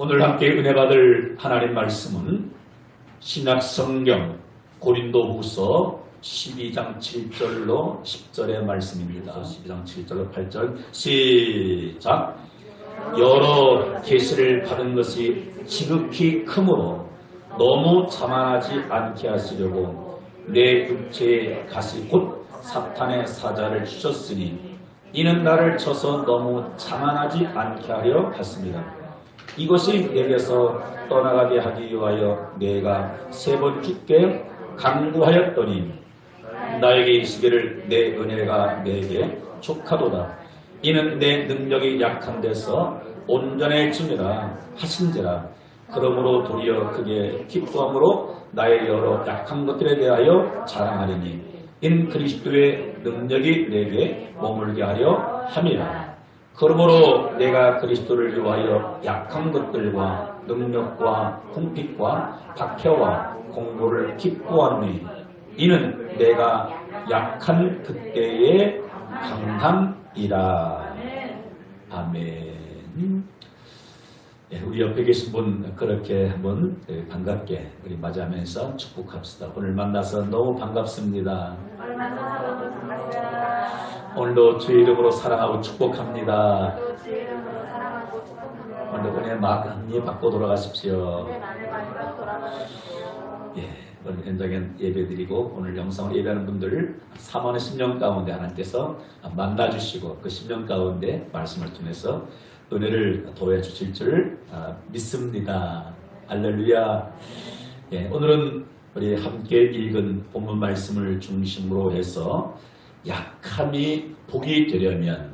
오늘 함께 은혜 받을 하나님 말씀은 신약 성경 고린도후서 12장 7절로 10절의 말씀입니다. 12장 7절로 8절 시작. 여러 계시를 받은 것이 지극히 크므로 너무 자만하지 않게 하시려고 내 육체의 가시 곧 사탄의 사자를 주셨으니 이는 나를 쳐서 너무 자만하지 않게 하려 했습니다. 이것이 내게서 떠나가게 하기 위하여 내가 3번 주께 간구하였더니 나에게 이르시기를 내 은혜가 내게 족하도다. 이는 내 능력이 약한 데서 온전해지니라 하신지라. 그러므로 도리어 그게 기뻐함으로 나의 여러 약한 것들에 대하여 자랑하리니 인 그리스도의 능력이 내게 머물게 하려 함이라. 그러므로 내가 그리스도를 위하여 약한 것들과 능력과 궁핍과 박해와 공고를 기뻐하노니 이는 내가 약한 그때의 강함이라. 아멘. 우리 옆에 계신 분 그렇게 한번 반갑게 우리 맞이하면서 축복합시다. 오늘 만나서 너무 반갑습니다. 오늘 만나서 너무 반갑습니다. 오늘도 주의 이름으로 사랑하고 축복합니다. 또 주의 이름으로 사랑하고 축복합니다. 오늘도 은혜 많이 받고 돌아가십시오. 네, 많이 받고 돌아가십시오. 오늘 현장에 예배드리고 오늘 영상을 예배하는 분들 3원의 10년 가운데 하나님께서 만나주시고 그 10년 가운데 말씀을 통해서 은혜를 도와주실 줄 믿습니다. 할렐루야. 오늘은 우리 함께 읽은 본문 말씀을 중심으로 해서 약함이 복이 되려면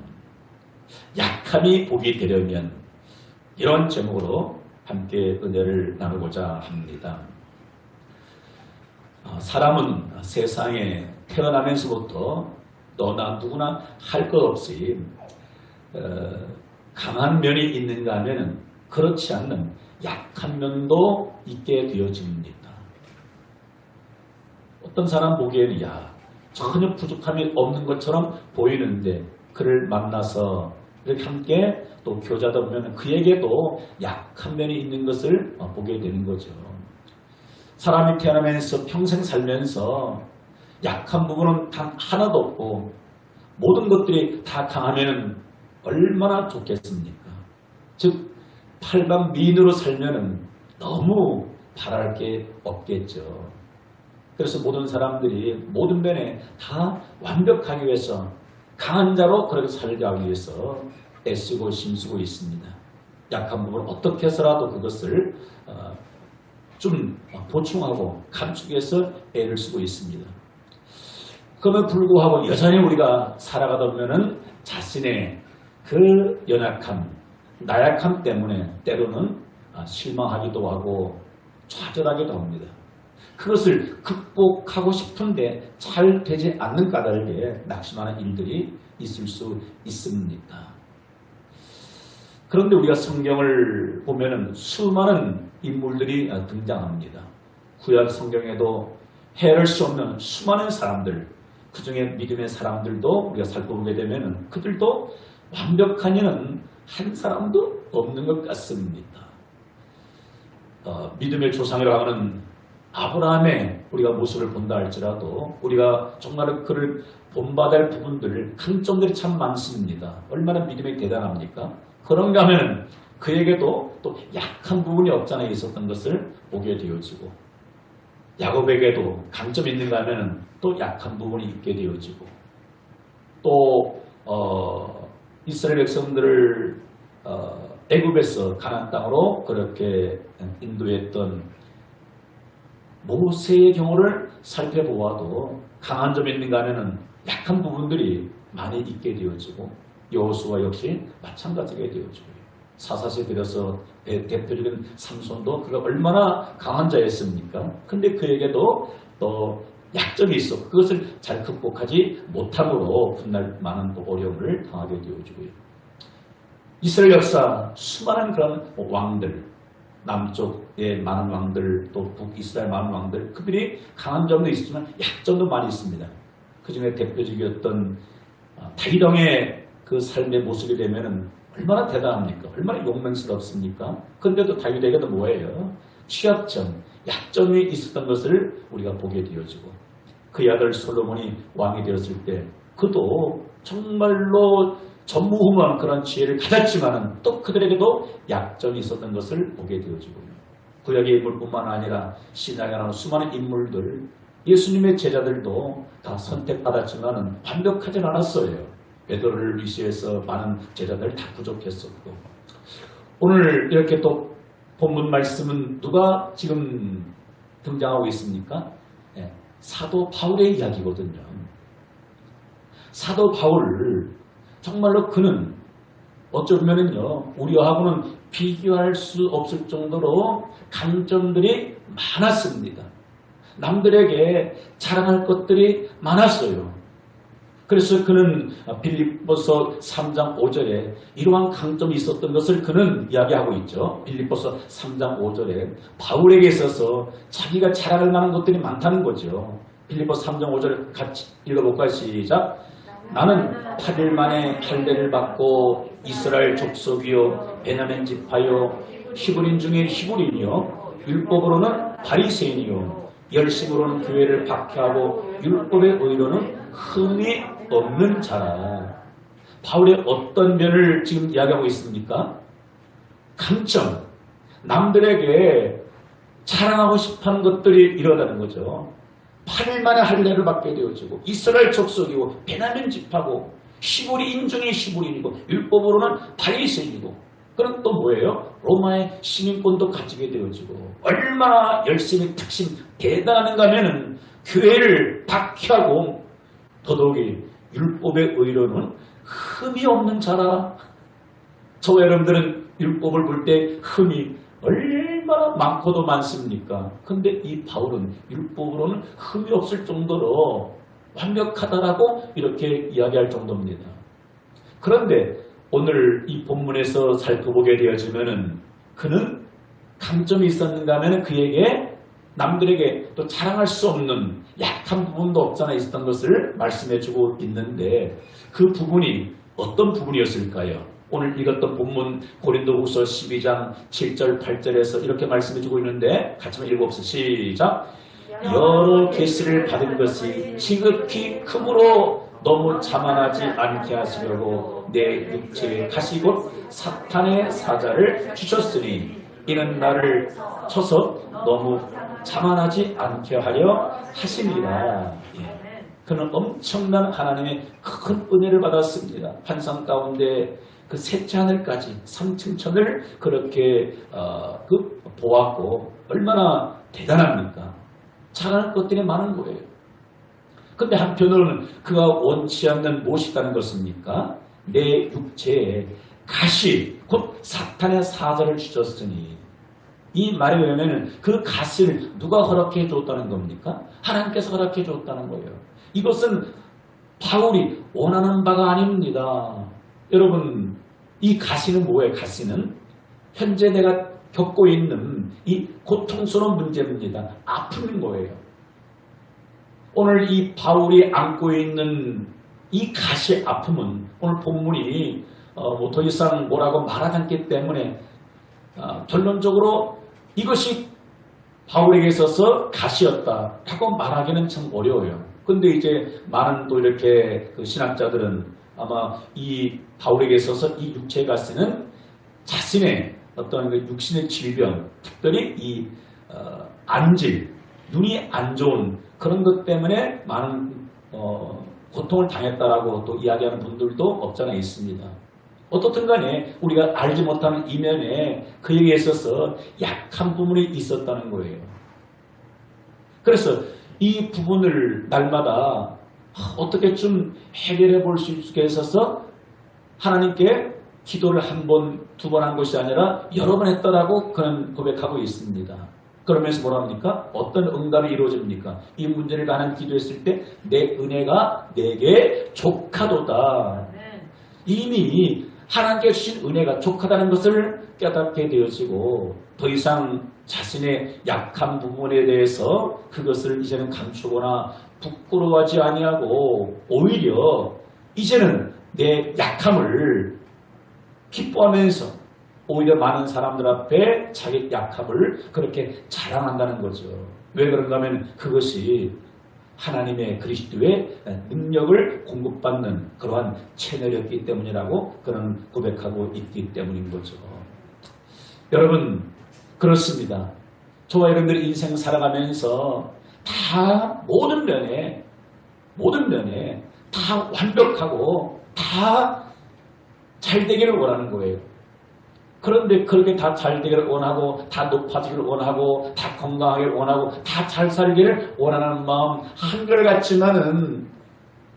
이런 제목으로 함께 은혜를 나누고자 합니다. 사람은 세상에 태어나면서부터 너나 누구나 할 것 없이 강한 면이 있는가 하면 그렇지 않는 약한 면도 있게 되어집니다. 어떤 사람 보기에는 전혀 부족함이 없는 것처럼 보이는데 그를 만나서 이렇게 함께 또 교제하다 보면 그에게도 약한 면이 있는 것을 보게 되는 거죠. 사람이 태어나면서 평생 살면서 약한 부분은 단 하나도 없고 모든 것들이 다 강하면 얼마나 좋겠습니까? 즉 팔방미인으로 살면 너무 바랄 게 없겠죠. 그래서 모든 사람들이 모든 면에 다 완벽하기 위해서 강한 자로 그렇게 살게 위해서 애쓰고 힘쓰고 있습니다. 약한 부분을 어떻게 해서라도 그것을 좀 보충하고 감추기 위해서 애를 쓰고 있습니다. 그럼에도 불구하고 여전히 우리가 살아가다 보면은 자신의 그 연약함, 나약함 때문에 때로는 실망하기도 하고 좌절하기도 합니다. 그것을 극복하고 싶은데 잘 되지 않는 까닭에 낙심하는 일들이 있을 수 있습니다. 그런데 우리가 성경을 보면은 수많은 인물들이 등장합니다. 구약 성경에도 헤아릴 수 없는 수많은 사람들, 그 중에 믿음의 사람들도 우리가 살펴보게 되면은 그들도 완벽한 이는 한 사람도 없는 것 같습니다. 믿음의 조상이라고 하는 아브라함의 우리가 모습을 본다 할지라도 우리가 정말 그를 본받을 할 부분들, 강점들이 참 많습니다. 얼마나 믿음이 대단합니까? 그런가 하면 그에게도 또 약한 부분이 없잖아요. 있었던 것을 보게 되어지고 야곱에게도 강점이 있는가 하면 또 약한 부분이 있게 되어지고 또 이스라엘 백성들을 애굽에서 가나안 땅으로 그렇게 인도했던 모세의 경우를 살펴보아도 강한 점이 있는가 하면 약한 부분들이 많이 있게 되어지고 여호수아 역시 마찬가지가 되어지고 사사시에 들어서 대표적인 삼손도 그가 얼마나 강한 자였습니까? 근데 그에게도 또 약점이 있어 그것을 잘 극복하지 못함으로 훗날 많은 어려움을 당하게 되어지고요. 이스라엘 역사 수많은 그런 왕들, 남쪽의 많은 왕들, 또 북이스라엘 많은 왕들, 그들이 강한 점도 있지만 약점도 많이 있습니다. 그 중에 대표적이었던 다윗 왕의 그 삶의 모습이 되면은 얼마나 대단합니까? 얼마나 용맹스럽습니까? 근데도 다윗에게도 뭐예요? 취약점, 약점이 있었던 것을 우리가 보게 되어지고 그의 아들 솔로몬이 왕이 되었을 때 그도 정말로 전무후무한 그런 지혜를 가졌지만 또 그들에게도 약점이 있었던 것을 보게 되어지고요. 구약의 인물뿐만 아니라 신약에 나오는 수많은 인물들, 예수님의 제자들도 다 선택받았지만 완벽하진 않았어요. 베드로를 위시해서 많은 제자들 다 부족했었고 오늘 이렇게 또 본문 말씀은 누가 지금 등장하고 있습니까? 네, 사도 바울의 이야기거든요. 사도 바울 정말로 그는 어쩌면은요 우리하고는 비교할 수 없을 정도로 강점들이 많았습니다. 남들에게 자랑할 것들이 많았어요. 그래서 그는 빌립보서 3장 5절에 이러한 강점이 있었던 것을 그는 이야기하고 있죠. 빌립보서 3장 5절에 바울에게 있어서 자기가 자랑할 만한 것들이 많다는 거죠. 빌립보서 3장 5절 같이 읽어볼까요? 시작. 나는 8일 만에 할례를 받고 이스라엘 족속이요 베냐민 지파요 히브리인 중에 히브리인이요 율법으로는 바리새인이요 열심으로는 교회를 박해하고 율법의 의로는 흠이 없는 자라. 바울의 어떤 면을 지금 이야기하고 있습니까? 강점, 남들에게 자랑하고 싶어하는 것들이 일어나는 거죠. 8일 만에 할례를 받게 되어지고 이스라엘 족속이고 베냐민 지파고 히브리인 중에 히브리인이고 율법으로는 바리새인이고 그럼 또 뭐예요? 로마의 시민권도 가지게 되어지고 얼마나 열심히 특심 대단한가 하면은 교회를 박해하고 더더욱이 율법의 의로는 흠이 없는 자라. 저와 여러분들은 율법을 볼 때 흠이 얼마나 많고도 많습니까? 근데 이 바울은 율법으로는 흠이 없을 정도로 완벽하다라고 이렇게 이야기할 정도입니다. 그런데 오늘 이 본문에서 살펴보게 되어지면은 그는 강점이 있었는가 하면 그에게 남들에게 또 자랑할 수 없는 약한 부분도 없잖아 있었던 것을 말씀해주고 있는데 그 부분이 어떤 부분이었을까요? 오늘 읽었던 본문 고린도후서 12장 7절 8절에서 이렇게 말씀해주고 있는데 같이 한번 읽어봅시다. 시작. 여러 계시를 받은 것이 지극히 크므로 너무 자만하지 않게 하시려고 내 육체에 가시 곧 사탄의 사자를 주셨으니 이는 나를 쳐서 너무 자만하지 않게 하려 하십니다. 예. 그는 엄청난 하나님의 큰 은혜를 받았습니다. 환상 가운데 그 셋째 하늘까지 3층 천을 그렇게 보았고 얼마나 대단합니까? 잘할 것들이 많은 거예요. 근데 한편으로는 그가 원치 않는 무엇이 있다는 것입니까? 내 육체에 가시 곧 사탄의 사자를 주셨으니 이 말에 의하면 그 가시를 누가 허락해 줬다는 겁니까? 하나님께서 허락해 줬다는 거예요. 이것은 바울이 원하는 바가 아닙니다. 여러분 이 가시는 뭐예요? 가시는 현재 내가 겪고 있는 이 고통스러운 문제입니다. 아픈 거예요. 오늘 이 바울이 안고 있는 이 가시의 아픔은 오늘 본문이 더 이상 뭐라고 말하지 않기 때문에 결론적으로 이것이 바울에게 있어서 가시였다라고 말하기는 참 어려워요. 근데 이제 많은 또 이렇게 그 신학자들은 아마 이 바울에게 있어서 이 육체의 가시는 자신의 어떤 그 육신의 질병, 특별히 이 안질, 눈이 안 좋은 그런 것 때문에 많은 고통을 당했다라고 또 이야기하는 분들도 없잖아 있습니다. 어떻든 간에 우리가 알지 못하는 이면에 그에게 있어서 약한 부분이 있었다는 거예요. 그래서 이 부분을 날마다 어떻게 좀 해결해 볼 수 있게 있어서 하나님께 기도를 한 번, 두 번 한 것이 아니라 여러 번 했다라고 그는 고백하고 있습니다. 그러면서 뭐라 합니까? 어떤 응답이 이루어집니까? 이 문제를 가는 기도했을 때 내 은혜가 내게 족하도다. 이미 하나님께 주신 은혜가 족하다는 것을 깨닫게 되어지고 더 이상 자신의 약한 부분에 대해서 그것을 이제는 감추거나 부끄러워하지 아니하고 오히려 이제는 내 약함을 기뻐하면서 오히려 많은 사람들 앞에 자기 약함을 그렇게 자랑한다는 거죠. 왜 그런가 하면 그것이 하나님의 그리스도의 능력을 공급받는 그러한 채널이었기 때문이라고 그는 고백하고 있기 때문인 거죠. 여러분, 그렇습니다. 저와 여러분들이 인생 살아가면서 다 모든 면에 다 완벽하고 다 잘 되기를 원하는 거예요. 그런데 그렇게 다 잘 되기를 원하고 다 높아지기를 원하고 다 건강하기를 원하고 다 잘 살기를 원하는 마음 한결같지만은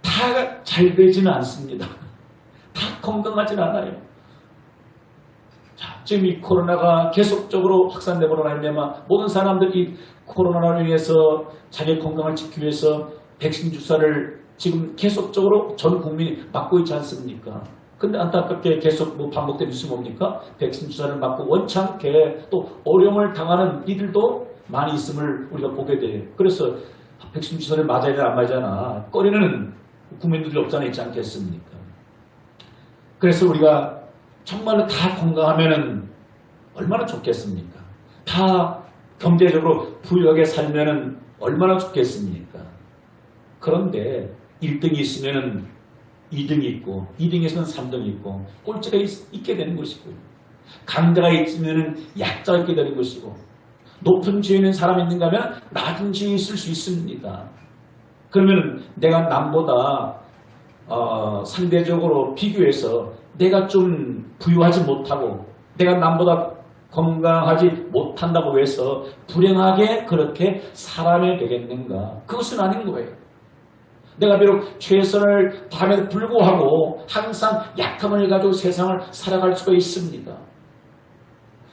다 잘 되지는 않습니다. 다 건강하지는 않아요. 자, 지금 이 코로나가 계속적으로 확산되므로 말미암아 모든 사람들이 코로나로 인해서 자기 건강을 지키기 위해서 백신 주사를 지금 계속적으로 전 국민이 맞고 있지 않습니까? 근데 안타깝게 계속 반복된 뉴스 뭡니까? 백신 주사를 맞고 원찮게 또 어려움을 당하는 이들도 많이 있음을 우리가 보게 돼요. 그래서 백신 주사를 맞아야 되나 안 맞아야 꺼리는 국민들이 없잖아 있지 않겠습니까? 그래서 우리가 정말로 다 건강하면은 얼마나 좋겠습니까? 다 경제적으로 부유하게 살면은 얼마나 좋겠습니까? 그런데 1등이 있으면은 2등이 있고 2등에서는 3등이 있고 꼴찌가 있게 되는 것이고 강자가 있으면 약자가 있게 되는 것이고 높은 지위에 있는 사람이 있는가 하면 낮은 지위에 있을 수 있습니다. 그러면 내가 남보다 상대적으로 비교해서 내가 좀 부유하지 못하고 내가 남보다 건강하지 못한다고 해서 불행하게 그렇게 살아야 되겠는가? 그것은 아닌 거예요. 내가 비록 최선을 다함에도 불구하고 항상 약함을 가지고 세상을 살아갈 수가 있습니다.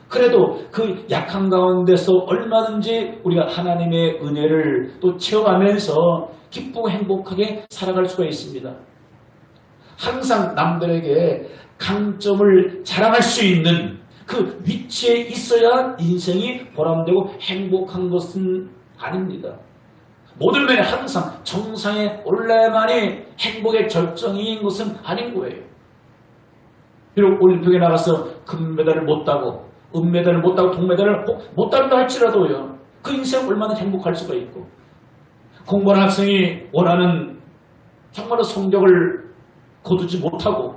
그래도 그 약한 가운데서 얼마든지 우리가 하나님의 은혜를 또 체험하면서 기쁘고 행복하게 살아갈 수가 있습니다. 항상 남들에게 강점을 자랑할 수 있는 그 위치에 있어야 인생이 보람되고 행복한 것은 아닙니다. 모든 면에 항상 정상에 올라야만이 행복의 절정인 것은 아닌 거예요. 비록 올림픽에 나가서 금메달을 못 따고 은메달을 못 따고 동메달을 못 따는다 할지라도요. 그 인생 얼마나 행복할 수가 있고 공부하는 학생이 원하는 정말로 성적을 거두지 못하고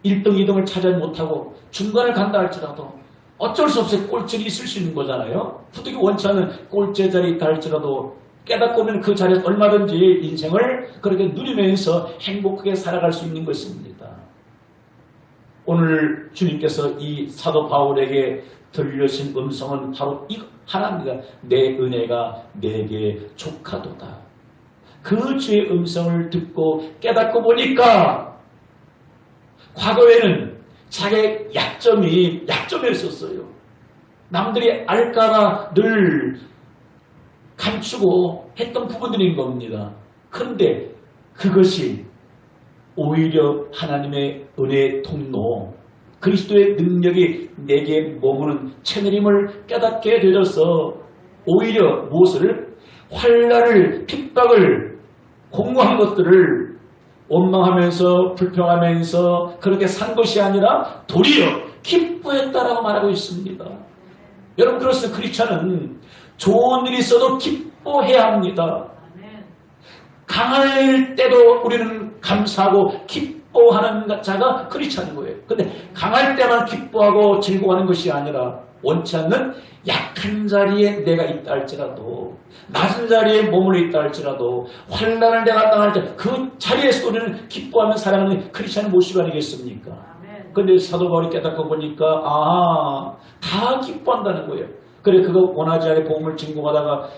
1등, 2등을 차지하지 못하고 중간을 간다 할지라도 어쩔 수 없이 꼴찌가 있을 수 있는 거잖아요. 부득이 원치 않은 꼴찌 자리에 있다 할지라도 깨닫고 오면 그 자리에서 얼마든지 인생을 그렇게 누리면서 행복하게 살아갈 수 있는 것입니다. 오늘 주님께서 이 사도 바울에게 들려주신 음성은 바로 이 하나입니다. 내 은혜가 내게 족하도다. 그 주의 음성을 듣고 깨닫고 보니까 과거에는 자기의 약점이었었어요. 남들이 알까봐 늘 감추고 했던 부분들인 겁니다. 그런데 그것이 오히려 하나님의 은혜의 통로, 그리스도의 능력이 내게 머무는 채널임을 깨닫게 되어서 오히려 무엇을? 환난을, 핍박을, 공고한 것들을 원망하면서 불평하면서 그렇게 산 것이 아니라 도리어 기뻐했다라고 말하고 있습니다. 여러분, 그래서 크리스찬은 좋은 일이 있어도 기뻐해야 합니다. 강할 때도 우리는 감사하고 기뻐하는 자가 크리스찬인 거예요. 근데 강할 때만 기뻐하고 즐거워하는 것이 아니라 원치 않는 약한 자리에 내가 있다 할지라도 낮은 자리에 머물러 있다 할지라도 환난을 내가 당할 때 그 자리에서 우리는 기뻐하며 살아가는 크리스찬의 모습 아니겠습니까? 근데 사도 바울이 깨닫고 보니까 다 기뻐한다는 거예요. 그래 그거 원하지 않게 복음을 증거하다가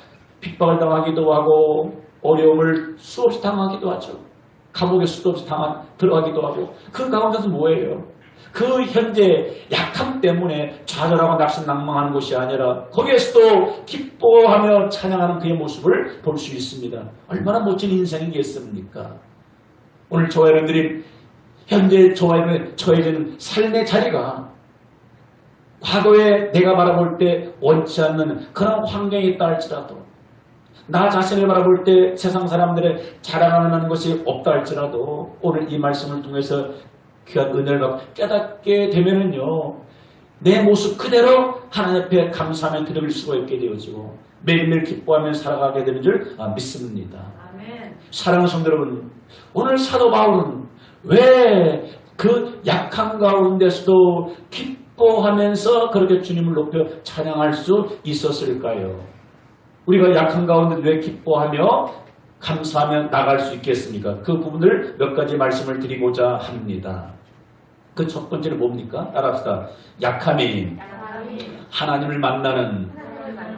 핍박을 당하기도 하고 어려움을 수없이 당하기도 하죠. 감옥에 수없이 들어가기도 하고 그 가운데서 뭐예요? 그 현재 약함 때문에 좌절하고 낙심낭망하는 것이 아니라 거기에서도 기뻐하며 찬양하는 그의 모습을 볼 수 있습니다. 얼마나 멋진 인생이겠습니까? 오늘 저와 여러분들이 현재 저와 여러분이 처해지는 삶의 자리가 과거에 내가 바라볼 때 원치 않는 그런 환경이 있다 할지라도 나 자신을 바라볼 때 세상 사람들의 자랑하는 것이 없다 할지라도 오늘 이 말씀을 통해서 귀한 은혜를 받고 깨닫게 되면은요, 내 모습 그대로 하나님 앞에 감사하며 드릴 수가 있게 되어지고 매일매일 기뻐하며 살아가게 되는 줄 믿습니다. 사랑하는 성도 여러분, 오늘 사도 바울은 왜 그 약한 가운데서도 기뻐하면서 그렇게 주님을 높여 찬양할 수 있었을까요? 우리가 약한 가운데 왜 기뻐하며 감사하며 나갈 수 있겠습니까? 그 부분을 몇 가지 말씀을 드리고자 합니다. 그 첫 번째는 뭡니까? 따라합시다. 약함이 하나님을 만나는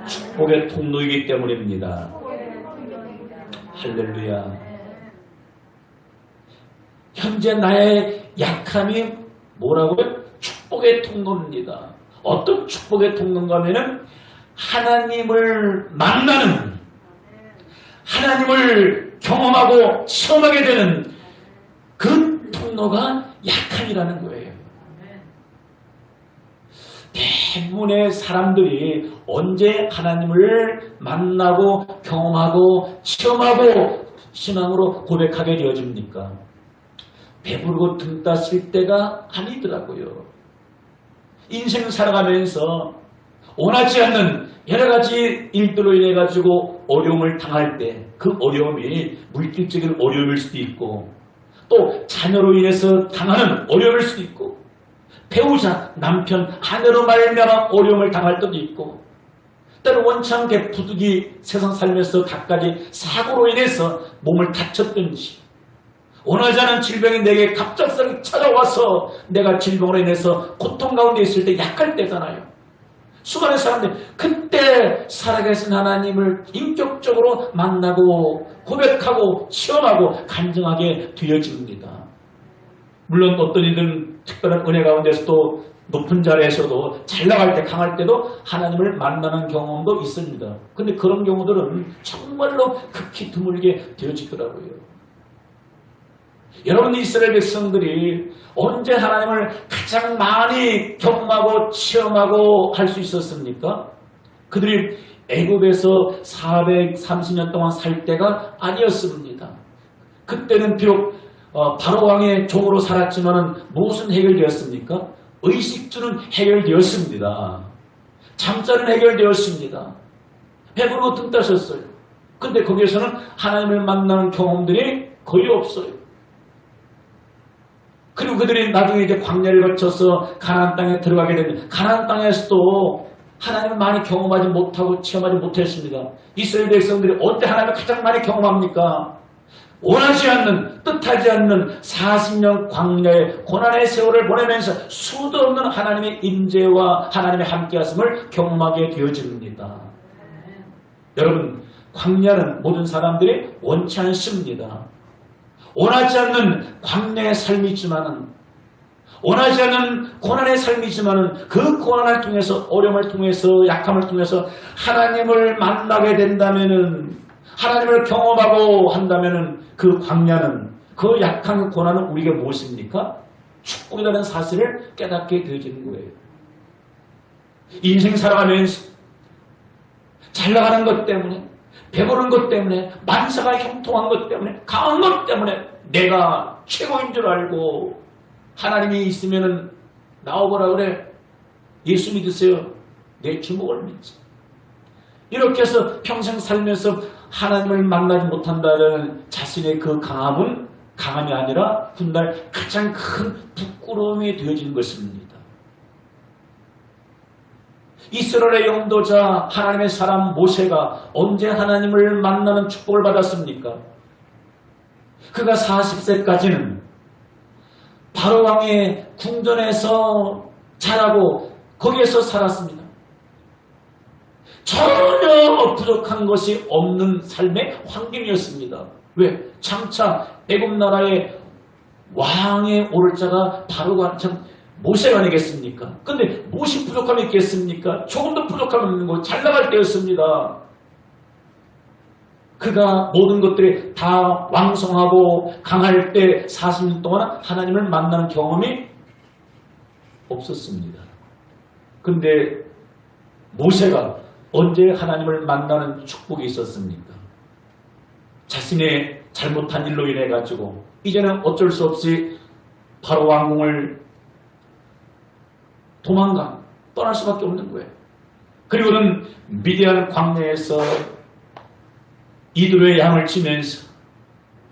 축복의 통로이기 때문입니다. 할렐루야. 현재 나의 약함이 뭐라고요? 축복의 통로입니다. 어떤 축복의 통로인가 하면은 하나님을 만나는, 하나님을 경험하고 체험하게 되는 그 통로가 약함이라는 거예요. 대부분의 사람들이 언제 하나님을 만나고 경험하고 체험하고 신앙으로 고백하게 되어집니까? 배부르고 등 따실 때가 아니더라고요. 인생 살아가면서 원하지 않는 여러 가지 일들로 인해 가지고 어려움을 당할 때 그 어려움이 물질적인 어려움일 수도 있고 또 자녀로 인해서 당하는 어려움일 수도 있고 배우자, 남편, 아내로 말미암아 어려움을 당할 때도 있고 때로 원치 않게 부득이 세상 살면서 갖가지 사고로 인해서 몸을 다쳤든지 원하지 않은 질병이 내게 갑작스럽게 찾아와서 내가 질병으로 인해서 고통 가운데 있을 때 약할 때잖아요. 수많은 사람들이 그때 살아계신 하나님을 인격적으로 만나고 고백하고 체험하고 간증하게 되어집니다. 물론 어떤 이들은 특별한 은혜 가운데서도 높은 자리에서도 잘 나갈 때 강할 때도 하나님을 만나는 경험도 있습니다. 근데 그런 경우들은 정말로 극히 드물게 되어지더라고요. 여러분, 이스라엘 백성들이 언제 하나님을 가장 많이 경험하고 체험하고 할 수 있었습니까? 그들이 애굽에서 430년 동안 살 때가 아니었습니다. 그때는 비록 바로 왕의 종으로 살았지만 무슨 해결되었습니까? 의식주는 해결되었습니다. 잠자는 해결되었습니다. 배부르고 등 따셨어요. 근데 거기에서는 하나님을 만나는 경험들이 거의 없어요. 그리고 그들이 나중에 이제 광야를 거쳐서 가나안 땅에 들어가게 되면 가나안 땅에서도 하나님을 많이 경험하지 못하고 체험하지 못했습니다. 이스라엘 백성들이 어때 하나님을 가장 많이 경험합니까? 원하지 않는, 뜻하지 않는 40년 광야의 고난의 세월을 보내면서 수도 없는 하나님의 임재와 하나님의 함께하심을 경험하게 되어집니다. 여러분, 광야는 모든 사람들이 원치 않습니다. 원하지 않는 광야의 삶이지만은, 원하지 않는 고난의 삶이지만은 그 고난을 통해서, 어려움을 통해서, 약함을 통해서 하나님을 만나게 된다면은, 하나님을 경험하고 한다면은 그 광야는, 그 약한 고난은 우리에게 무엇입니까? 축복이라는 사실을 깨닫게 되어지는 거예요. 인생 살아가면서 잘 나가는 것 때문에, 배부른 것 때문에, 만사가 형통한 것 때문에, 강한 것 때문에 내가 최고인 줄 알고 하나님이 있으면은 나오거라 그래. 예수 믿으세요. 내 주목을 믿지. 이렇게 해서 평생 살면서 하나님을 만나지 못한다는 자신의 그 강함은 강함이 아니라 훗날 가장 큰 부끄러움이 되어진 것입니다. 이스라엘의 영도자 하나님의 사람 모세가 언제 하나님을 만나는 축복을 받았습니까? 그가 40세까지는 바로왕의 궁전에서 자라고 거기에서 살았습니다. 전혀 부족한 것이 없는 삶의 환경이었습니다. 왜? 장차 애굽 나라의 왕에 오를 자가 바로가 참 모세가 아니겠습니까? 근데 무엇이 부족함이 있겠습니까? 조금도 부족함이 없는 거 잘 나갈 때였습니다. 그가 모든 것들이 다 왕성하고 강할 때 40년 동안 하나님을 만나는 경험이 없었습니다. 근데 모세가 언제 하나님을 만나는 축복이 있었습니까? 자신의 잘못한 일로 인해 가지고 이제는 어쩔 수 없이 바로 왕궁을 떠날 수밖에 없는 거예요. 그리고는 미디안 광야에서 이들의 양을 치면서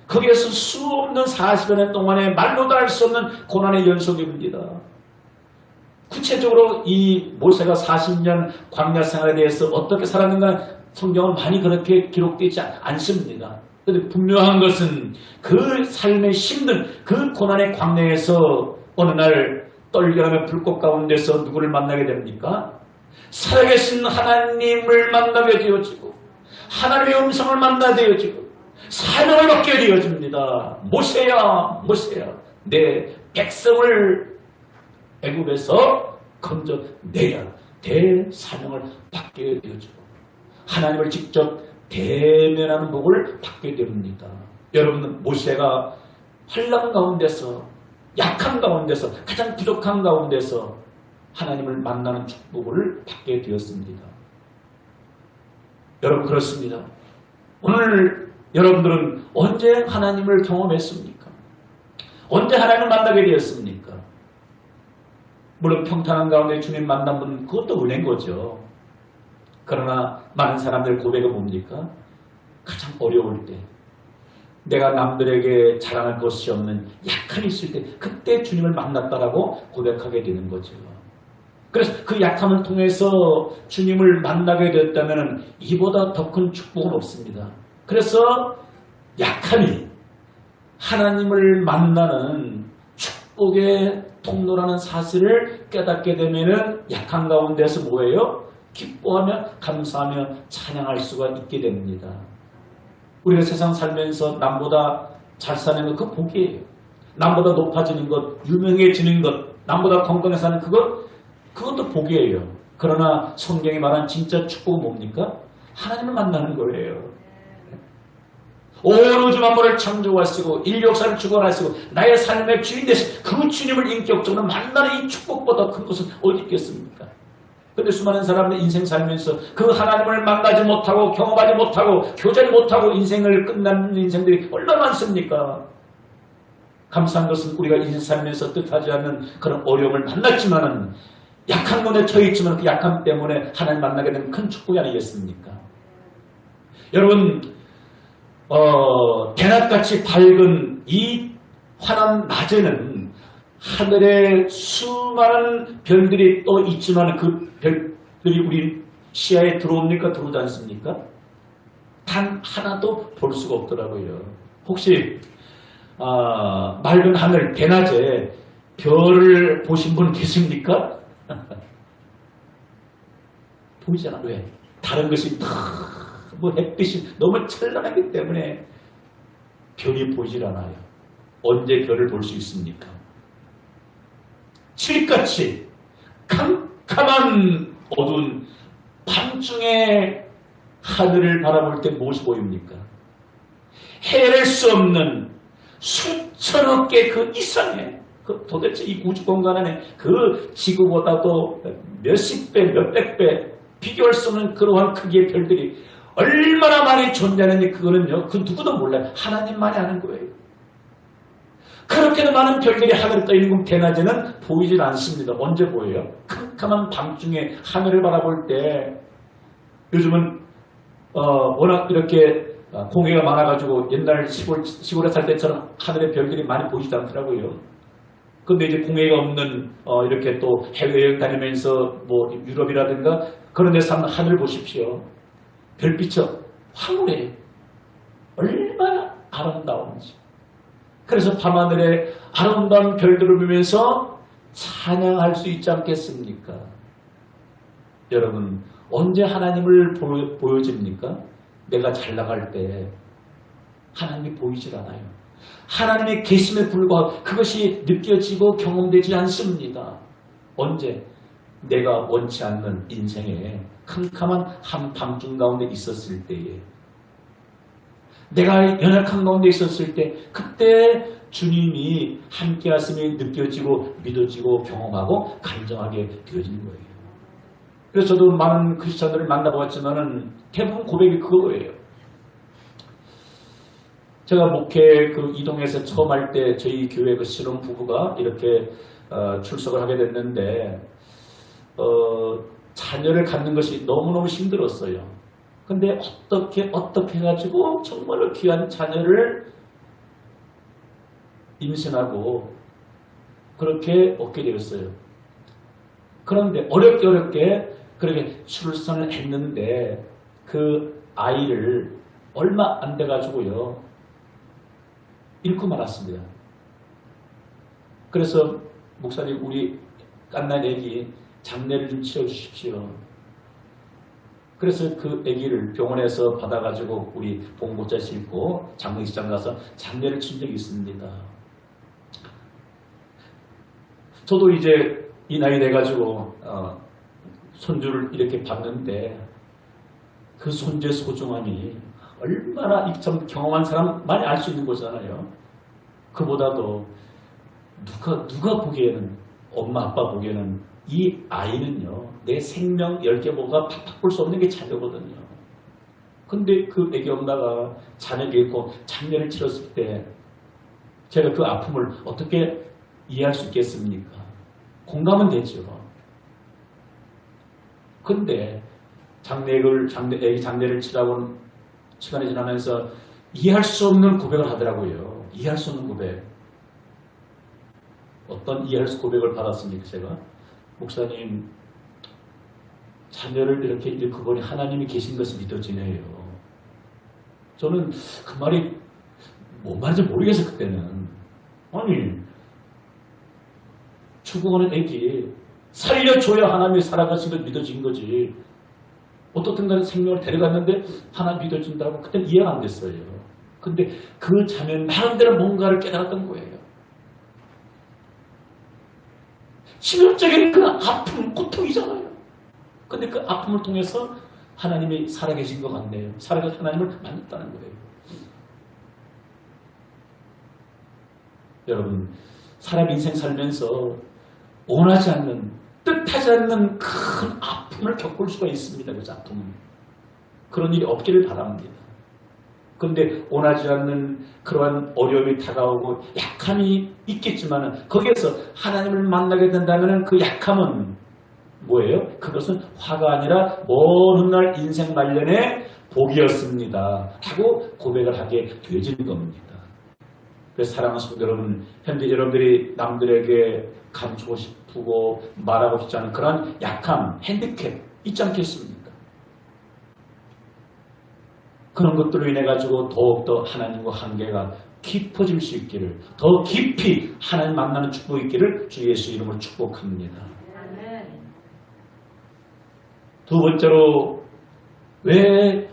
거기에서 수없는 40여 년 동안에 말로도 할 수 없는 고난의 연속입니다. 구체적으로 이 모세가 40년 광야 생활에 대해서 어떻게 살았는가 성경은 많이 그렇게 기록되지 않습니다. 그런데 분명한 것은 그 삶의 힘든 그 고난의 광야에서 어느 날 떨려하며 불꽃 가운데서 누구를 만나게 됩니까? 살아계신 하나님을 만나게 되어지고 하나님의 음성을 만나게 되어지고 사명을 받게 되어집니다. 모세야 내 백성을 애굽에서 건져내야 될 사명을 받게 되어지고 하나님을 직접 대면하는 복을 받게 됩니다. 여러분 모세가 환난 가운데서 약한 가운데서 가장 부족한 가운데서 하나님을 만나는 축복을 받게 되었습니다. 여러분 그렇습니다. 오늘 여러분들은 언제 하나님을 경험했습니까? 언제 하나님을 만나게 되었습니까? 물론 평탄한 가운데 주님 만난 분 그것도 은혜인 거죠. 그러나 많은 사람들 고백은 뭡니까? 가장 어려울 때 내가 남들에게 자랑할 것이 없는 약함이 있을 때 그때 주님을 만났다라고 고백하게 되는 거죠. 그래서 그 약함을 통해서 주님을 만나게 됐다면 이보다 더 큰 축복은 없습니다. 그래서 약함이 하나님을 만나는 축복의 통로라는 사실을 깨닫게 되면 약한 가운데서 뭐예요? 기뻐하며 감사하며 찬양할 수가 있게 됩니다. 우리가 세상 살면서 남보다 잘 사는 것 그 복이에요. 남보다 높아지는 것, 유명해지는 것, 남보다 건강해 사는 그것도 복이에요. 그러나 성경이 말한 진짜 축복은 뭡니까? 하나님을 만나는 거예요. 온 우주 만물을 창조하시고 인류 역사를 주관하시고 나의 삶의 주인 되신 그 주님을 인격적으로 만나는 이 축복보다 큰 것은 어디 있겠습니까? 그런데 수많은 사람들 인생 살면서 그 하나님을 만나지 못하고 경험하지 못하고 교제를 못하고 인생을 끝나는 인생들이 얼마나 많습니까? 감사한 것은 우리가 인생 살면서 뜻하지 않는 그런 어려움을 만났지만은 약한 곳에 처해있지만 그 약함 때문에 하나님 만나게 된 큰 축복이 아니겠습니까? 여러분 대낮같이 밝은 이 환한 낮에는 하늘에 수많은 별들이 또 있지만 그 별들이 우리 시야에 들어옵니까? 들어오지 않습니까? 단 하나도 볼 수가 없더라고요. 혹시 맑은 하늘 대낮에 별을 보신 분 계십니까? 보이잖아. 왜? 다른 것이 햇빛이 너무 찬란하기 때문에 별이 보이질 않아요. 언제 별을 볼 수 있습니까? 칠흑같이 캄캄한 어두운 밤중에 하늘을 바라볼 때 무엇이 보입니까? 헤아릴 수 없는 수천억 개 그 이상의 도대체 이 우주 공간 안에 그 지구보다도 몇십 배, 몇백 배 비교할 수 없는 그러한 크기의 별들이 얼마나 많이 존재하는지 그거는요, 그 누구도 몰라요. 하나님만이 아는 거예요. 그렇게도 많은 별들이 하늘에 떠 있는 건 대낮에는 보이질 않습니다. 언제 보여요? 캄캄한 밤중에 하늘을 바라볼 때 요즘은 워낙 이렇게 공해가 많아가지고 옛날 시골에 살 때처럼 하늘에 별들이 많이 보이지 않더라고요. 근데 이제 공해가 없는 이렇게 또 해외여행 다니면서 뭐 유럽이라든가 그런 데서 한번 하늘 보십시오. 별빛이 황홀해요. 얼마나 아름다운지. 그래서 밤하늘에 아름다운 별들을 보면서 찬양할 수 있지 않겠습니까? 여러분 언제 하나님을 보여집니까? 내가 잘 나갈 때 하나님이 보이질 않아요. 하나님의 계심에 불과하고 그것이 느껴지고 경험되지 않습니다. 언제? 내가 원치 않는 인생에 캄캄한 한밤중 가운데 있었을 때에 내가 연약한 가운데 있었을 때 그때 주님이 함께 하심이 느껴지고 믿어지고 경험하고 감정하게 되어지는 거예요. 그래서 저도 많은 크리스찬들을 만나보았지만은 대부분 고백이 그거예요. 제가 목회 그 이동해서 처음 할 때 저희 교회 그 신혼 부부가 이렇게 출석을 하게 됐는데 자녀를 갖는 것이 너무너무 힘들었어요. 근데 어떻게 해가지고 정말로 귀한 자녀를 임신하고 그렇게 얻게 되었어요. 그런데 어렵게 그렇게 출산을 했는데 그 아이를 얼마 안 돼가지고요 잃고 말았습니다. 그래서 목사님 우리 갓난 애기 장례를 좀 치러주십시오. 그래서 그 아기를 병원에서 받아가지고 우리 봉고차 싣고 장례식장 가서 장례를 친 적이 있습니다. 저도 이제 이 나이 돼가지고 손주를 이렇게 봤는데 그 손주의 소중함이 얼마나 참 경험한 사람만이 알 수 있는 거잖아요. 그보다도 누가 보기에는 엄마 아빠 보기에는 이 아이는요 내 생명 10개 뭐가 팍팍 볼 수 없는 게 자녀거든요. 근데 그 애기 엄마가 자녀가 있고 장례를 치렀을 때 제가 그 아픔을 어떻게 이해할 수 있겠습니까? 공감은 되죠. 근데 애기 장례를 치라고 시간이 지나면서 이해할 수 없는 고백을 하더라고요. 이해할 수 없는 고백. 어떤 이해할 수 고백을 받았습니까? 제가 목사님 자녀를 이렇게 잃고 보니 하나님이 계신 것이 믿어지네요. 저는 그 말이 뭔 말인지 모르겠어요. 그때는. 아니 죽어가는 애기 살려줘야 하나님이 살아가신 걸 믿어진 거지. 어떻든 간에 생명을 데려갔는데 하나님 믿어준다고 그때는 이해가 안 됐어요. 근데 그 자매는 나름대로 뭔가를 깨달았던 거예요. 치명적인 그 아픔, 고통이잖아요. 근데 그 아픔을 통해서 하나님이 살아계신 것 같네요. 살아계신 하나님을 만났다는 거예요. 여러분, 사람 인생 살면서 원하지 않는, 뜻하지 않는 큰 아픔을 겪을 수가 있습니다. 그 아픔은. 그런 일이 없기를 바랍니다. 그런데 원하지 않는 그러한 어려움이 다가오고 약함이 있겠지만 거기에서 하나님을 만나게 된다면 그 약함은 뭐예요? 그것은 화가 아니라 먼 훗날 인생 말년의 복이었습니다. 하고 고백을 하게 되어지는 겁니다. 그래서 사랑하는 성도 여러분, 현재 여러분들이 남들에게 감추고 싶고 말하고 싶지 않은 그런 약함, 핸디캡 있지 않겠습니까? 그런 것들로 인해 가지고 더욱더 하나님과 관계가 깊어질 수 있기를, 더 깊이 하나님 만나는 축복이 있기를 주 예수 이름으로 축복합니다. 두 번째로 왜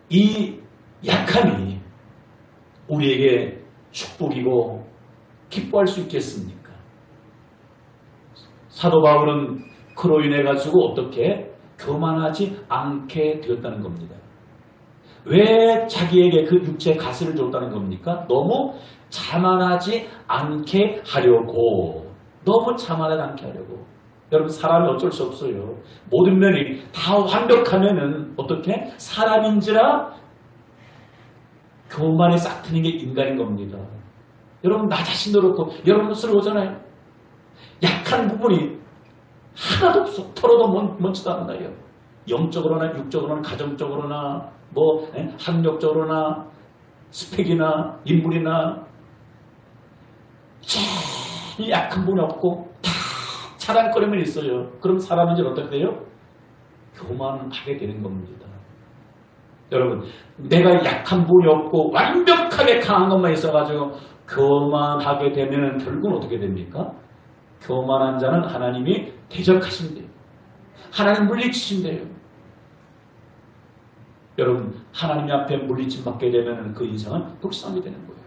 이 약함이 우리에게 축복이고 기뻐할 수 있겠습니까? 사도 바울은 그로 인해 가지고 어떻게 교만하지 않게 되었다는 겁니다. 왜 자기에게 그 육체의 가시를 줬다는 겁니까? 너무 자만하지 않게 하려고. 너무 자만하지 않게 하려고. 여러분, 사람이 어쩔 수 없어요. 모든 면이 다 완벽하면은 어떻게? 사람인지라 교만에 싹트는 게 인간인 겁니다. 여러분, 나 자신도 그렇고 여러분도 스러우잖아요. 약한 부분이 하나도 없어. 털어도 먼지도 않나요. 영적으로나 육적으로나 가정적으로나 학력적으로나 스펙이나 인물이나 제일 약한 부분이 없고 다 자랑거리면 있어요. 그럼 사람은 이제 어떻게 돼요? 교만하게 되는 겁니다. 여러분, 내가 약한 부분이 없고 완벽하게 강한 것만 있어가지고 교만하게 되면 결국은 어떻게 됩니까? 교만한 자는 하나님이 대적하신대요. 하나님 물리치신대요. 여러분, 하나님 앞에 물리침 받게 되면 그 인생은 불쌍하게 되는 거예요.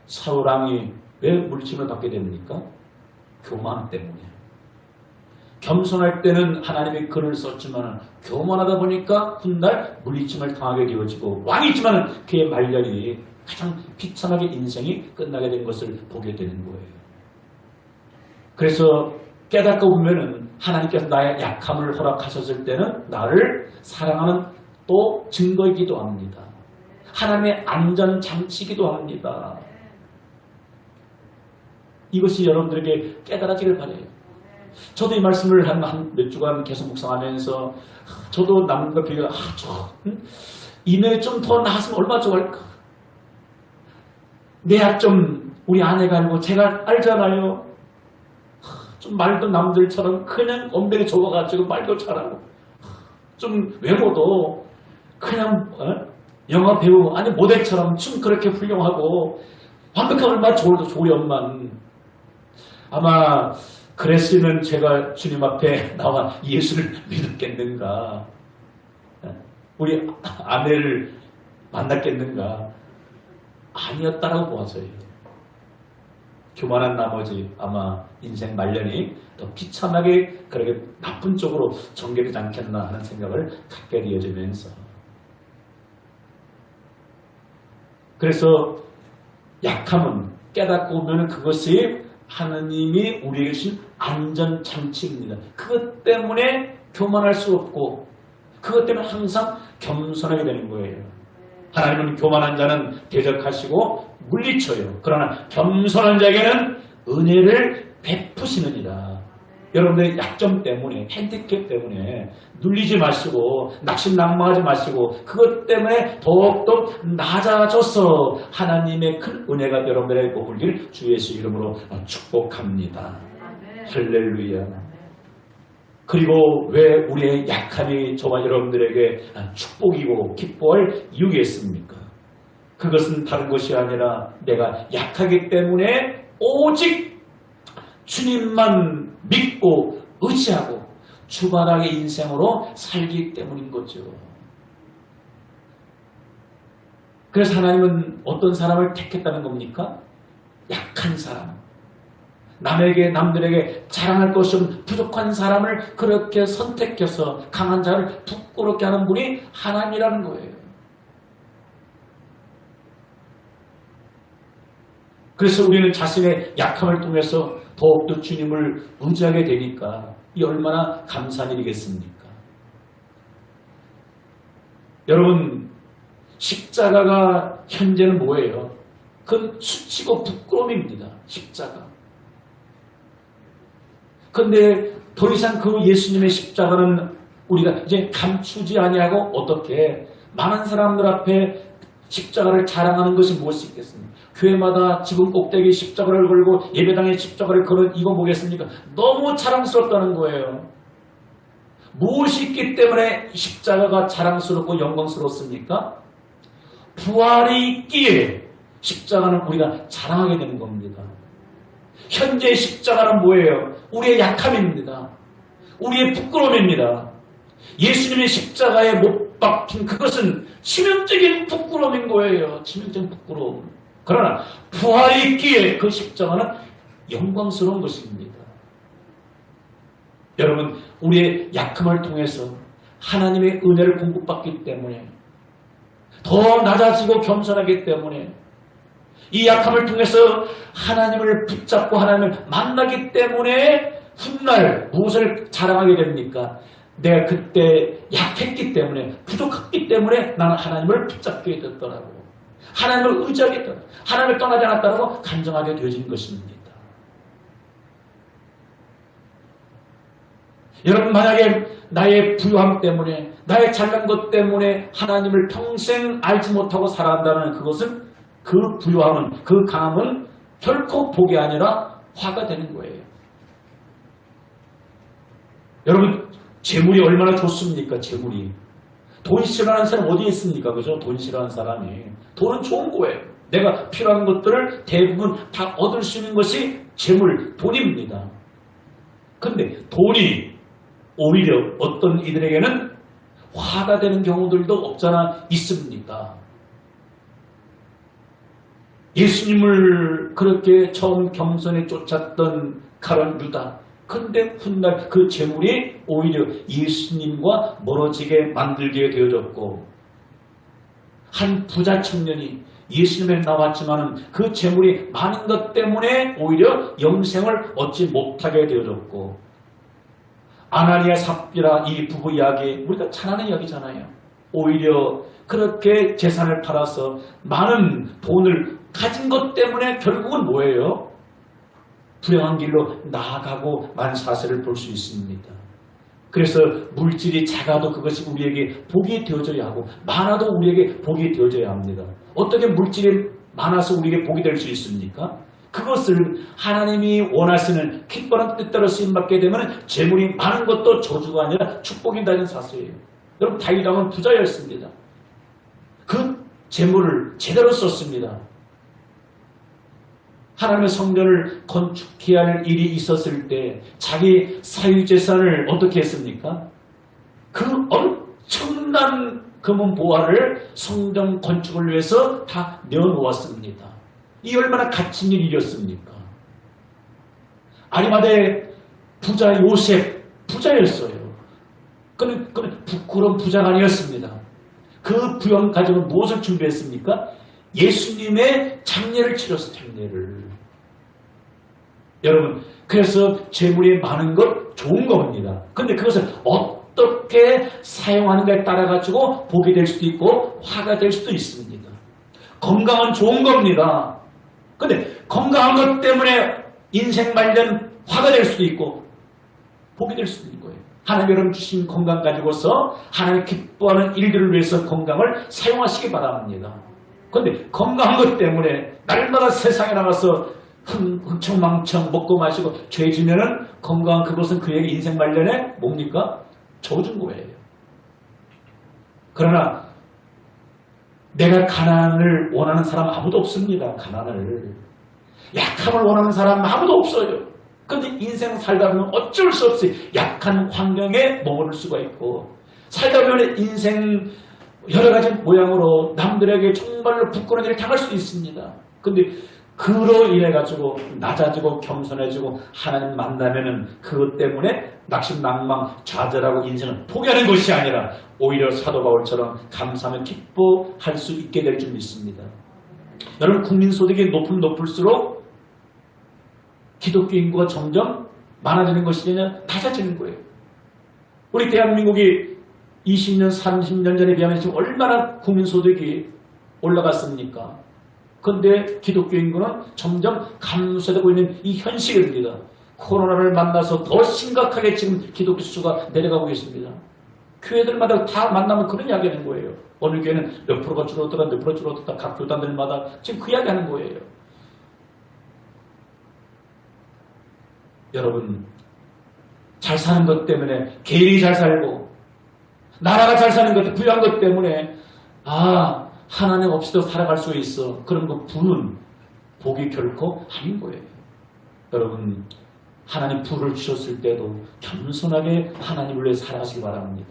사울왕이 왜 물리침을 받게 됩니까? 교만 때문에. 겸손할 때는 하나님이 글을 썼지만 교만하다 보니까 훗날 물리침을 당하게 되어지고, 왕이지만 그의 말년이 가장 비참하게 인생이 끝나게 된 것을 보게 되는 거예요. 그래서 깨닫고 보면은 하나님께서 나의 약함을 허락하셨을 때는 나를 사랑하는 또 증거이기도 합니다. 하나님의 안전장치이기도 합니다. 이것이 여러분들에게 깨달아지길 바라요. 저도 이 말씀을 한 몇 주간 계속 묵상하면서 저도 남과 비교 이내 좀 더 나았으면 얼마나 좋을까. 내 약점 우리 아내가 알고 제가 알잖아요. 좀 말도 남들처럼 그냥 엄대에 적어가지고 말도 잘하고 좀 외모도 그냥 영화 배우 아니 모델처럼 춤 그렇게 훌륭하고 완벽하면 얼마나 좋으련만 아마 그랬으면 제가 주님 앞에 나와 예수를 믿었겠는가, 우리 아내를 만났겠는가. 아니었다라고 보아서요. 교만한 나머지 아마 인생 말년이 더 비참하게 그렇게 나쁜 쪽으로 전개되지 않겠나 하는 생각을 갖게 되어지면서, 그래서 약함은 깨닫고 오면 그것이 하나님이 우리에게 주신 안전장치입니다. 그것 때문에 교만할 수 없고 그것 때문에 항상 겸손하게 되는 거예요. 하나님은 교만한 자는 대적하시고 물리쳐요. 그러나 겸손한 자에게는 은혜를 베푸시느니라. 여러분들의 약점 때문에, 핸디캡 때문에 눌리지 마시고 낙심낭망하지 마시고 그것 때문에 더욱더 낮아져서 하나님의 큰 은혜가 여러분들에게 오길 주 예수 이름으로 축복합니다. 할렐루야. 그리고 왜 우리의 약함이 저와 여러분들에게 축복이고 기뻐할 이유겠습니까? 그것은 다른 것이 아니라 내가 약하기 때문에 오직 주님만 믿고 의지하고 주바라의 인생으로 살기 때문인 거죠. 그래서 하나님은 어떤 사람을 택했다는 겁니까? 약한 사람. 남들에게 자랑할 것이 없는 부족한 사람을 그렇게 선택해서 강한 자를 부끄럽게 하는 분이 하나님이라는 거예요. 그래서 우리는 자신의 약함을 통해서 더욱더 주님을 의지하게 되니까 이 얼마나 감사한 일이겠습니까? 여러분, 십자가가 현재는 뭐예요? 그건 수치고 부끄러움입니다. 십자가. 그런데 더 이상 그 예수님의 십자가는 우리가 이제 감추지 아니하고 어떻게 많은 사람들 앞에 십자가를 자랑하는 것이 무엇이 있겠습니까? 교회마다 지붕 꼭대기 십자가를 걸고 예배당에 십자가를 걸은 이거 뭐겠습니까? 너무 자랑스럽다는 거예요. 무엇이 있기 때문에 십자가가 자랑스럽고 영광스럽습니까? 부활이 있기에 십자가는 우리가 자랑하게 되는 겁니다. 현재 십자가는 뭐예요? 우리의 약함입니다. 우리의 부끄러움입니다. 예수님의 십자가에 못 박힌 그것은 치명적인 부끄러움인 거예요. 치명적인 부끄러움. 그러나 부활이 있기에 그 십자가는 영광스러운 것입니다. 여러분, 우리의 약함을 통해서 하나님의 은혜를 공급받기 때문에 더 낮아지고 겸손하기 때문에 이 약함을 통해서 하나님을 붙잡고 하나님을 만나기 때문에 훗날 무엇을 자랑하게 됩니까? 내가 그때 약했기 때문에 부족했기 때문에 나는 하나님을 붙잡게 됐더라고. 하나님을 의지하게 됐더라고. 하나님을 떠나지 않았다고 간증하게 되어진 것입니다. 여러분, 만약에 나의 부유함 때문에 나의 잘난 것 때문에 하나님을 평생 알지 못하고 살아간다는 그것은 그 부유함은, 그 강함은 결코 복이 아니라 화가 되는 거예요. 여러분, 재물이 얼마나 좋습니까? 재물이. 돈 싫어하는 사람 어디에 있습니까? 그죠? 돈 싫어하는 사람이. 돈은 좋은 거예요. 내가 필요한 것들을 대부분 다 얻을 수 있는 것이 재물, 돈입니다. 근데 돈이 오히려 어떤 이들에게는 화가 되는 경우들도 없잖아 있습니다. 예수님을 그렇게 처음 겸손히 쫓았던 가룟 유다. 근데 훗날 그 재물이 오히려 예수님과 멀어지게 만들게 되어졌고, 한 부자 청년이 예수님에 나왔지만 그 재물이 많은 것 때문에 오히려 영생을 얻지 못하게 되어졌고, 아나니아 삽비라 이 부부 이야기 우리가 잘 아는 이야기잖아요. 오히려 그렇게 재산을 팔아서 많은 돈을 가진 것 때문에 결국은 뭐예요? 불행한 길로 나아가고 만사세를 볼 수 있습니다. 그래서 물질이 작아도 그것이 우리에게 복이 되어져야 하고 많아도 우리에게 복이 되어져야 합니다. 어떻게 물질이 많아서 우리에게 복이 될 수 있습니까? 그것을 하나님이 원하시는 기뻐하는 뜻대로 쓰임받게 되면 재물이 많은 것도 저주가 아니라 축복이라는 사실이에요. 여러분 다윗 왕은 부자였습니다. 그 재물을 제대로 썼습니다. 하나님의 성전을 건축해야 할 일이 있었을 때 자기 사유재산을 어떻게 했습니까? 그 엄청난 금은 보화를 성전 건축을 위해서 다 내어놓았습니다. 이 얼마나 가치 있는 일이었습니까? 아리마대 부자 요셉 부자였어요. 그는 부끄러운 부자가 아니었습니다. 그 부영 가지고 무엇을 준비했습니까? 예수님의 장례를 치렀어. 장례를. 여러분 그래서 재물이 많은 것 좋은 겁니다. 그런데 그것을 어떻게 사용하는가에 따라 가지고 복이 될 수도 있고 화가 될 수도 있습니다. 건강은 좋은 겁니다. 그런데 건강한 것 때문에 인생 말년 화가 될 수도 있고 복이 될 수도 있는 거예요. 하나님 여러분 주신 건강 가지고서 하나님 기뻐하는 일들을 위해서 건강을 사용하시기 바랍니다. 그런데 건강한 것 때문에 날마다 세상에 나가서 흥청망청 먹고 마시고 죄 지면은 건강한 그것은 그에게 인생 말년에 뭡니까? 저준 거예요. 그러나 내가 가난을 원하는 사람 아무도 없습니다. 가난을. 약함을 원하는 사람 아무도 없어요. 그런데 인생 살다 보면 어쩔 수 없이 약한 환경에 머무를 수가 있고 살다 보면 인생 여러 가지 모양으로 남들에게 정말로 부끄러운 일을 당할 수도 있습니다. 그런데 그로 인해 가지고 낮아지고 겸손해지고 하나님 만나면은 그것 때문에 낙심낭망 좌절하고 인생을 포기하는 것이 아니라 오히려 사도 바울처럼 감사하며 기뻐할 수 있게 될 줄 믿습니다. 여러분 국민소득이 높을수록 기독교 인구가 점점 많아지는 것이 아니라 낮아지는 거예요. 우리 대한민국이 20년, 30년 전에 비하면 지금 얼마나 국민소득이 올라갔습니까? 그런데 기독교 인구는 점점 감소되고 있는 이 현실입니다. 코로나를 만나서 더 심각하게 지금 기독교 수가 내려가고 있습니다. 교회들마다 다 만나면 그런 이야기 하는 거예요. 어느 교회는 몇 프로가 줄어들었다, 몇 프로 줄어들었다, 각 교단들마다 지금 그 이야기 하는 거예요. 여러분, 잘 사는 것 때문에 개인이 잘 살고 나라가 잘 사는 것, 부유한 것 때문에 하나님 없이도 살아갈 수 있어. 그런 거 부는 복이 결코 아닌 거예요. 여러분 하나님 부를 주셨을 때도 겸손하게 하나님을 위해 살아가시기 바랍니다.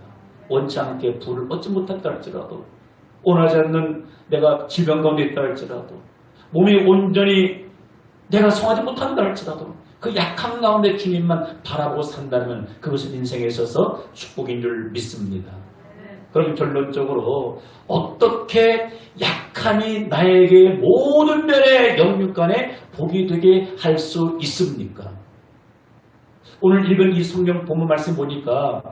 원치 않게 부를 얻지 못했다 할지라도 원하지 않는 내가 질병 가운데 있다 할지라도 몸이 온전히 내가 성하지 못한다 할지라도 그 약한 가운데 주님만 바라보고 산다면 그것은 인생에 있어서 축복인 줄 믿습니다. 그럼 결론적으로 어떻게 약함이 나에게 모든 면의 영육간에 복이 되게 할 수 있습니까? 오늘 읽은 이 성경 본문 말씀 보니까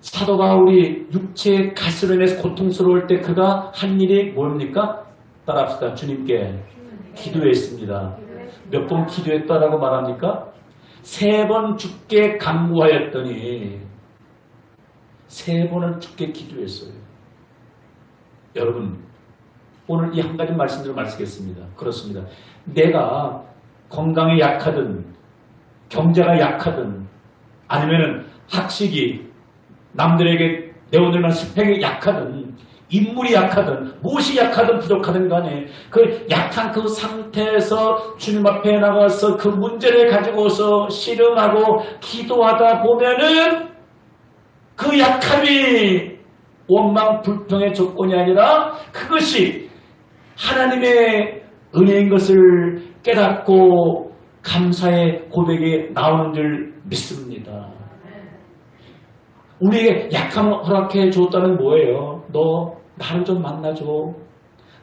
사도 바울이 육체의 가시로 인해서 고통스러울 때 그가 한 일이 뭡니까? 따라합시다. 주님께 기도했습니다. 몇 번 기도했다라고 말합니까? 3번 죽게 간구하였더니 3번을 죽게 기도했어요. 여러분 오늘 이 한 가지 말씀으로 말씀하겠습니다. 그렇습니다. 내가 건강에 약하든 경제가 약하든 아니면은 학식이 남들에게 내어들만 스펙이 약하든 인물이 약하든 무엇이 약하든 부족하든 간에 그 약한 그 상태에서 주님 앞에 나가서 그 문제를 가지고서 씨름하고 기도하다 보면은 그 약함이 원망 불평의 조건이 아니라 그것이 하나님의 은혜인 것을 깨닫고 감사의 고백이 나오는 줄 믿습니다. 우리에게 약함을 허락해 줬다는 뭐예요? 너 나를 좀 만나줘.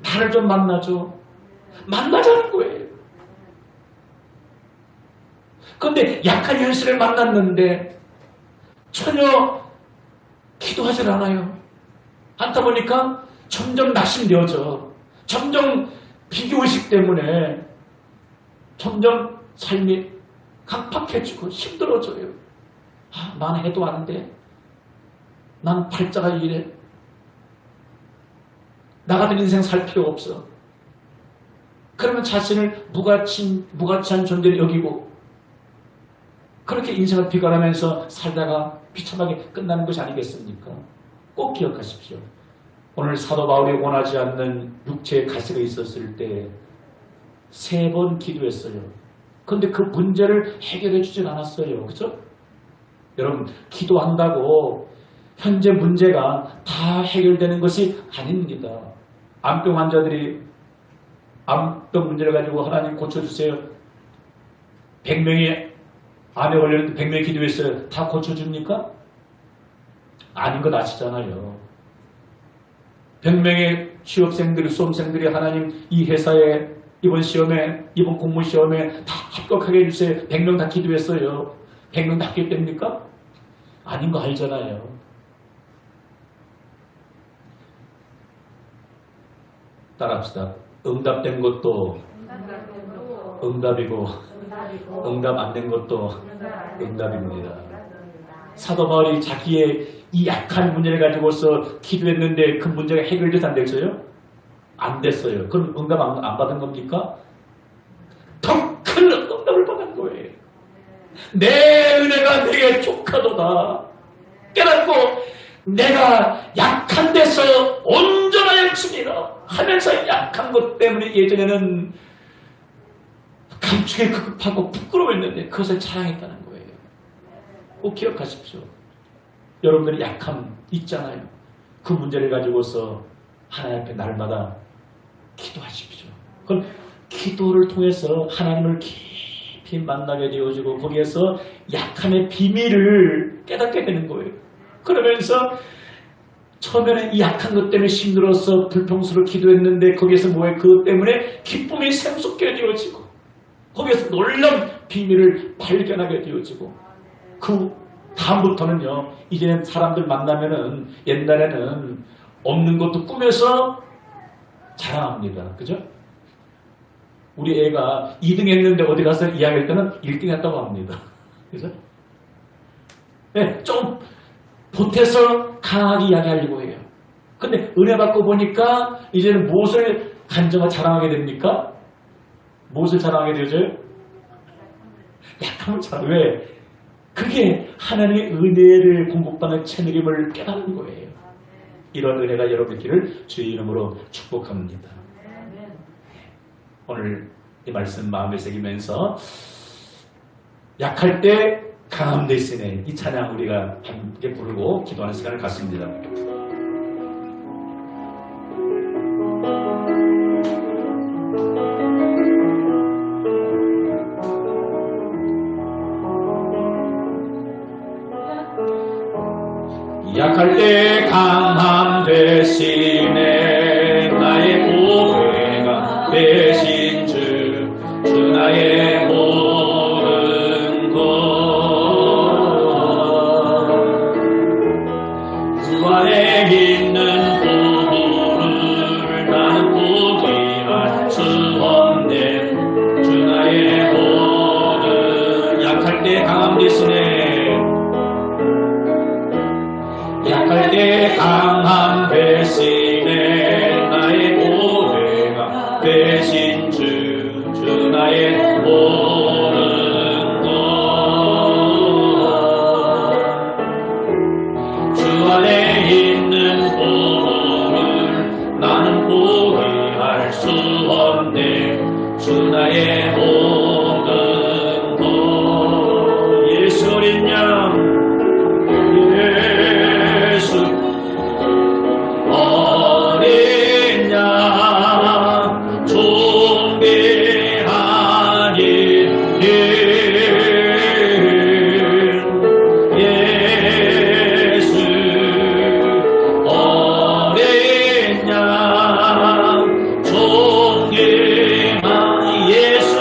나를 좀 만나줘. 만나자는 거예요. 그런데 약한 현실을 만났는데 전혀 기도하질 않아요. 않다 보니까 점점 낙심되어져. 점점 비교의식 때문에 점점 삶이 각박해지고 힘들어져요. 아, 난 해도 안 돼. 난 팔자가 이래. 나 같은 인생 살 필요 없어. 그러면 자신을 무가치한 존재로 여기고 그렇게 인생을 비관하면서 살다가 비참하게 끝나는 것이 아니겠습니까? 꼭 기억하십시오. 오늘 사도 바울이 원하지 않는 육체의 가시가 있었을 때 3번 기도했어요. 그런데 그 문제를 해결해 주진 않았어요. 그죠? 여러분, 기도한다고 현재 문제가 다 해결되는 것이 아닙니다. 암병 환자들이 암병 문제를 가지고 하나님 고쳐주세요. 100명이 암에 걸렸는데 100명이 기도했어요. 다 고쳐줍니까? 아닌 것 아시잖아요. 100명의 취업생들이, 수험생들이 하나님 이 회사에 이번 시험에, 이번 공무 시험에 다 합격하게 해주세요. 100명 다 기도했어요. 100명 다 합격됩니까? 아닌 거 알잖아요. 따라합시다. 응답된 것도 응답이고 응답 안 된 것도 응답입니다. 사도 바울이 자기의 이 약한 문제를 가지고서 기도했는데 그 문제가 해결돼서 안 됐어요? 안 됐어요. 그럼 응답 안 받은 겁니까? 더 큰 응답을 받은 거예요. 내 은혜가 내게 족하도다. 깨닫고 내가 약한 데서 온전하여 칩니다 하면서 약한 것 때문에 예전에는 감추기 급급하고 부끄러워했는데 그것을 자랑했다는 거예요. 꼭 기억하십시오. 여러분들이 약함 있잖아요. 그 문제를 가지고서 하나님 앞에 날마다 기도하십시오. 그럼 기도를 통해서 하나님을 깊이 만나게 되어지고 거기에서 약함의 비밀을 깨닫게 되는 거예요. 그러면서 처음에는 이 약한 것 때문에 힘들어서 불평스럽게 기도했는데 거기에서 뭐예요? 그것 때문에 기쁨이 샘솟게 되어지고 거기에서 놀라운 비밀을 발견하게 되어지고 그 다음부터는요. 이제는 사람들 만나면은 옛날에는 없는 것도 꾸며서 자랑합니다. 그죠? 우리 애가 2등 했는데 어디 가서 이야기할 때는 1등 했다고 합니다. 그죠? 네, 좀 보태서 강하게 이야기하려고 해요. 근데 은혜 받고 보니까 이제는 무엇을 간증하고 자랑하게 됩니까? 무엇을 자랑하게 되죠? 약함을 자랑. 왜? 그게 하나님의 은혜를 공급받는 채널임을 깨닫는 거예요. 이런 은혜가 여러분의 길을 주의 이름으로 축복합니다. 오늘 이 말씀 마음에 새기면서 약할 때 강함 대신에 이 찬양 우리가 함께 부르고 기도하는 시간을 갖습니다. 약할 때 강함 대신에 나의 보배가 되신 주 나의 모든 것 그 안에 있는 보물을 나는 포기할 수 없네. 주 나의 모든 약할 때 강함 대신에 약할 때 강함 대신에 나의 보배가 되신 주 나의 모든 것 주 안에 있는 보물을 나는 포기할 수 없네. 주 나의 모든 것 예수 어린 양 예수 어린 양 존귀한 이름 예수 어린 양 존귀한 예수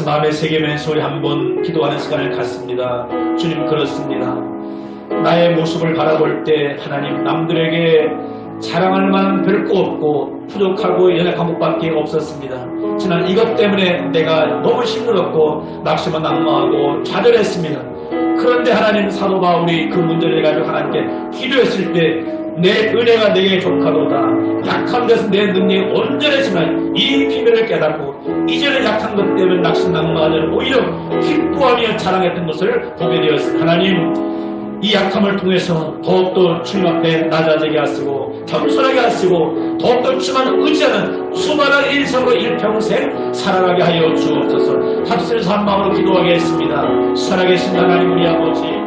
마음에 새기면서 우리 한번 기도하는 시간을 갖습니다. 주님, 그렇습니다. 나의 모습을 바라볼 때 하나님, 남들에게 자랑할 만한 별거 없고 부족하고 연약한 것밖에 없었습니다. 지난 이것 때문에 내가 너무 힘들었고 낙심한 낙마하고 좌절했습니다. 그런데 하나님, 사도 바울이 그 문제를 가지고 하나님께 기도했을 때 내 은혜가 내게 족하도다. 약한 데서 내 능력이 온전해지만 이 비밀을 깨닫고 이전에 약한 것 때문에 낙심낙마하지 오히려 기뻐하며 자랑했던 것을 보게 되었습니다. 하나님, 이 약함을 통해서 더욱더 주님 앞에 낮아지게 하시고 겸손하게 하시고 더욱더 주만 의지하는 수많은 일생과 일평생 살아가게 하여 주옵소서. 합심해서 한 마음으로 기도하겠습니다. 살아계신 하나님, 우리 아버지,